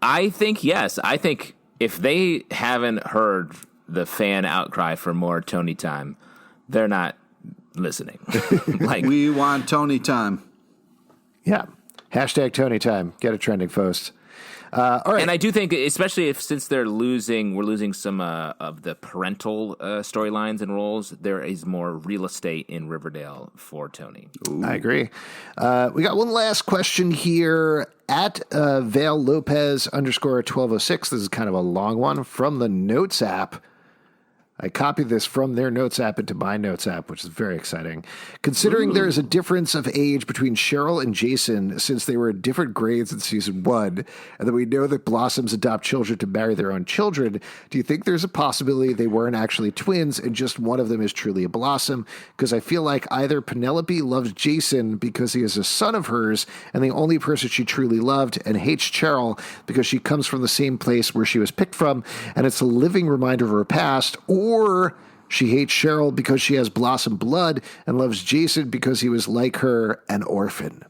I think, yes. I think if they haven't heard the fan outcry for more Tony time, they're not listening. Like, we want Tony time. Yeah. Hashtag Tony time. Get a trending post. All right. And I do think, especially since we're losing some of the parental storylines and roles, there is more real estate in Riverdale for Tony. Ooh. I agree. We got one last question here at Vale Lopez _1206. This is kind of a long one from the Notes app. I copied this from their Notes app into my Notes app, which is very exciting. Considering there is a difference of age between Cheryl and Jason since they were in different grades in season 1, and that we know that Blossoms adopt children to marry their own children, do you think there's a possibility they weren't actually twins and just one of them is truly a Blossom? Because I feel like either Penelope loves Jason because he is a son of hers and the only person she truly loved, and hates Cheryl because she comes from the same place where she was picked from, and it's a living reminder of her past, or she hates Cheryl because she has Blossom blood and loves Jason because he was like her, an orphan.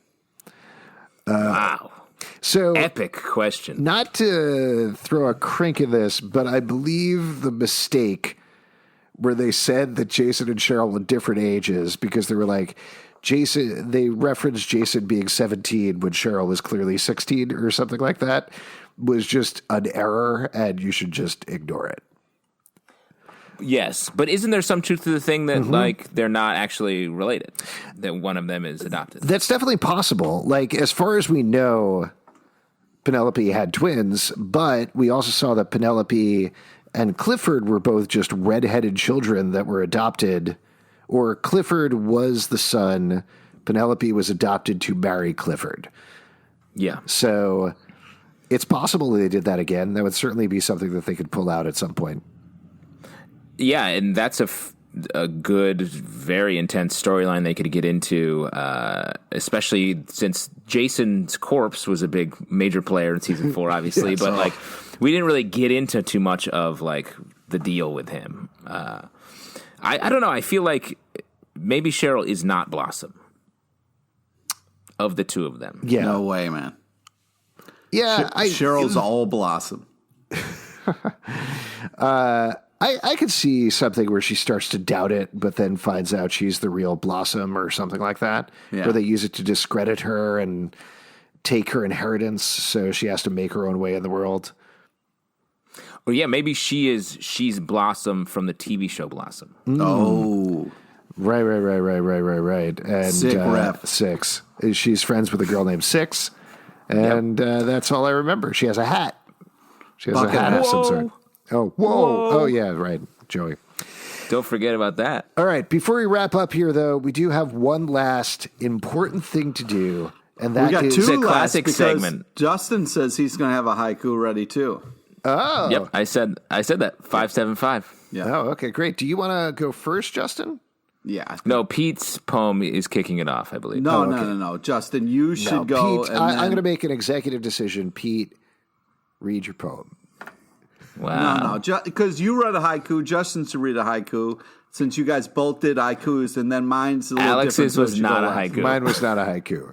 Wow. So epic question. Not to throw a crank in this, but I believe the mistake where they said that Jason and Cheryl were different ages because they were like, they referenced Jason being 17 when Cheryl was clearly 16 or something like that, was just an error, and you should just ignore it. Yes, but isn't there some truth to the thing that like they're not actually related? That one of them is adopted. That's definitely possible. Like, as far as we know, Penelope had twins, but we also saw that Penelope and Clifford were both just redheaded children that were adopted. Or Clifford was the son, Penelope was adopted to marry Clifford. Yeah. So it's possible they did that again. That would certainly be something that they could pull out at some point. Yeah, and that's a good, very intense storyline they could get into, especially since Jason's corpse was a big major player in season 4, obviously. But like, we didn't really get into too much of like the deal with him. I don't know. I feel like maybe Cheryl is not Blossom of the two of them. Yeah, no way, man. Yeah, Cheryl's all Blossom. I could see something where she starts to doubt it, but then finds out she's the real Blossom or something like that, where they use it to discredit her and take her inheritance, so she has to make her own way in the world. Or yeah, maybe she's Blossom from the TV show Blossom. Oh. Right. And Sick ref. Six. She's friends with a girl named Six, and that's all I remember. She has a hat. She has Bucket a hat hat. of some sort. Oh, whoa. Whoa. Oh, yeah, right, Joey. Don't forget about that. All right, before we wrap up here, though, we do have one last important thing to do, and that is... It's a classic segment. Justin says he's going to have a haiku ready, too. Oh. Yep, I said that, 575. Yeah. Oh, okay, great. Do you want to go first, Justin? Yeah. No, Pete's poem is kicking it off, I believe. No. Justin, you should go. Pete, I'm going to make an executive decision. Pete, read your poem. Wow. No, because you read a haiku. Justin should read a haiku, since you guys both did haikus, and then mine's a little different. Alex's was not a haiku. Mine was not a haiku.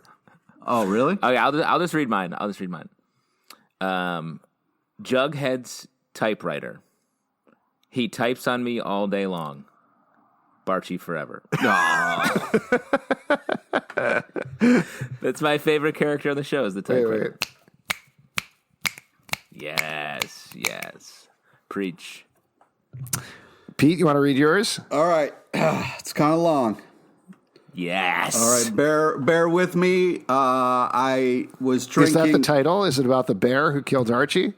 Oh, really? Okay, I'll just read mine. Jughead's typewriter. He types on me all day long. Varchie forever. That's my favorite character on the show, is the typewriter. Wait. Yes. Preach. Pete, you want to read yours? All right. It's kind of long. Yes. All right. Bear with me. I was drinking. Is that the title? Is it about the bear who killed Archie?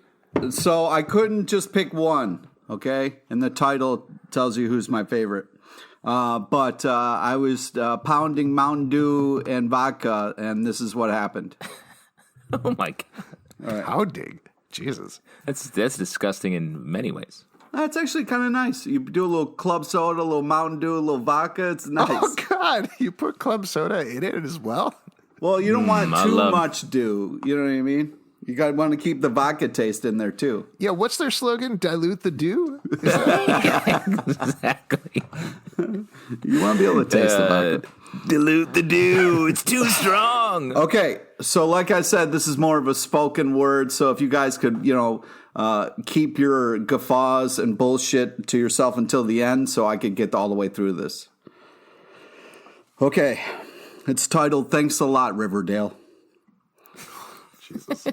So I couldn't just pick one, okay? And the title tells you who's my favorite. But I was pounding Mountain Dew and vodka, and this is what happened. Oh, my God. Right. Pounding? Jesus. That's disgusting in many ways. That's actually kind of nice. You do a little club soda, a little Mountain Dew, a little vodka. It's nice. Oh, God. You put club soda in it as well? Well, you don't want too much dew. You know what I mean? You want to keep the vodka taste in there, too. Yeah, what's their slogan? Dilute the dew? Exactly. You want to be able to taste the vodka. Dilute the dew. It's too strong. Okay, so like I said, this is more of a spoken word. So if you guys could, keep your guffaws and bullshit to yourself until the end so I could get all the way through this. Okay, it's titled, Thanks a Lot, Riverdale. Jesus.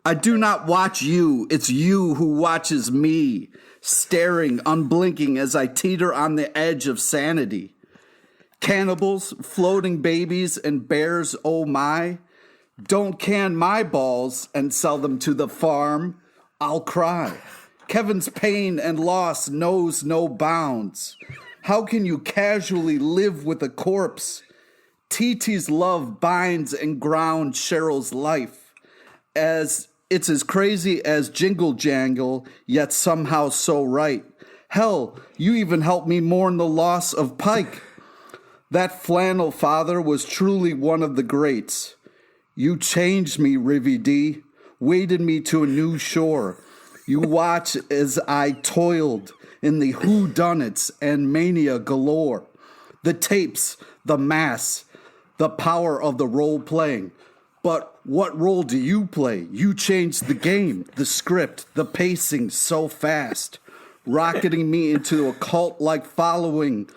I do not watch you. It's you who watches me, staring, unblinking as I teeter on the edge of sanity. Cannibals, floating babies, and bears, oh my. Don't can my balls and sell them to the farm. I'll cry. Kevin's pain and loss knows no bounds. How can you casually live with a corpse? TT's love binds and grounds Cheryl's life. As it's as crazy as Jingle Jangle, yet somehow so right. Hell, you even helped me mourn the loss of Pike. That flannel father was truly one of the greats. You changed me, Rivy D, waded me to a new shore. You watch as I toiled in the whodunits and mania galore. The tapes, the mass, the power of the role playing. But what role do you play? You changed the game, the script, the pacing so fast, rocketing me into a cult-like following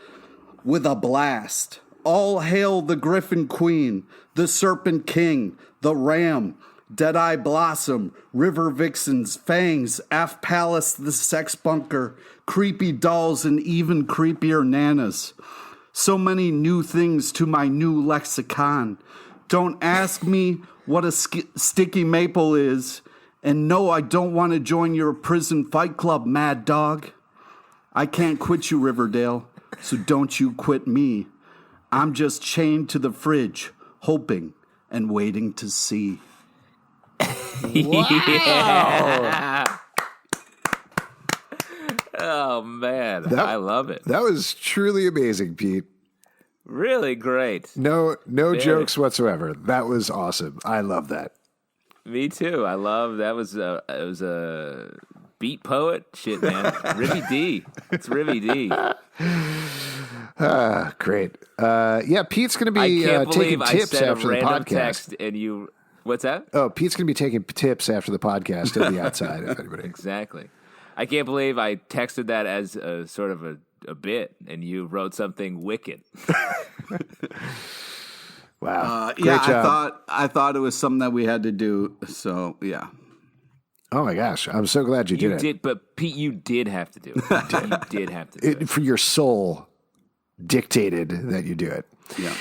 with a blast. All hail the Griffin Queen, the Serpent King, the Ram, Deadeye Blossom, River Vixens, Fangs, Af Palace, the Sex Bunker, creepy dolls, and even creepier nanas. So many new things to my new lexicon. Don't ask me what a sticky maple is. And no, I don't want to join your prison fight club, mad dog. I can't quit you, Riverdale, so don't you quit me. I'm just chained to the fridge, hoping and waiting to see. Wow. Oh, man. I love it. That was truly amazing, Pete. Really great. No jokes whatsoever. That was awesome. I love that. Me too. I love that. It was a beat poet. Shit, man. Rivy D. It's Rivy D. Great. Yeah, Pete's going to be taking tips after the podcast. Text and you. What's that? Oh, Pete's going to be taking tips after the podcast. He'll be outside if anybody. Exactly. I can't believe I texted that as a sort of a bit, and you wrote something wicked. Wow. Great yeah, job. I thought it was something that we had to do. So yeah. Oh my gosh, I'm so glad you did it. But Pete, you did have to do it. You did have to do it. For your soul dictated that you do it. Yeah.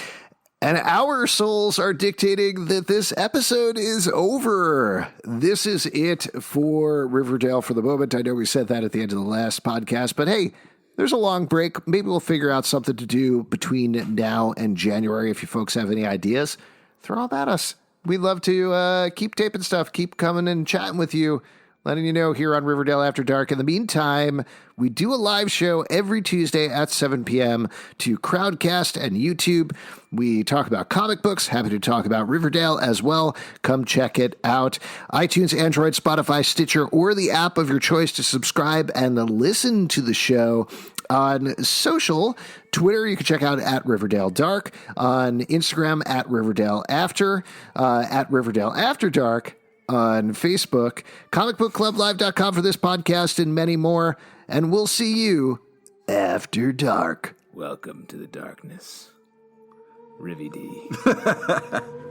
And our souls are dictating that this episode is over. This is it for Riverdale for the moment. I know we said that at the end of the last podcast, but hey, there's a long break. Maybe we'll figure out something to do between now and January. If you folks have any ideas, throw them at us. We'd love to keep taping stuff, keep coming and chatting with you, letting you know here on Riverdale After Dark. In the meantime, we do a live show every Tuesday at 7 p.m. to Crowdcast and YouTube. We talk about comic books. Happy to talk about Riverdale as well. Come check it out. iTunes, Android, Spotify, Stitcher, or the app of your choice to subscribe and listen to the show. On social, Twitter, you can check out at Riverdale Dark. On Instagram, at Riverdale After. At Riverdale After Dark. On Facebook, comicbookclublive.com for this podcast and many more. And we'll see you after dark. Welcome to the darkness, Rivy D.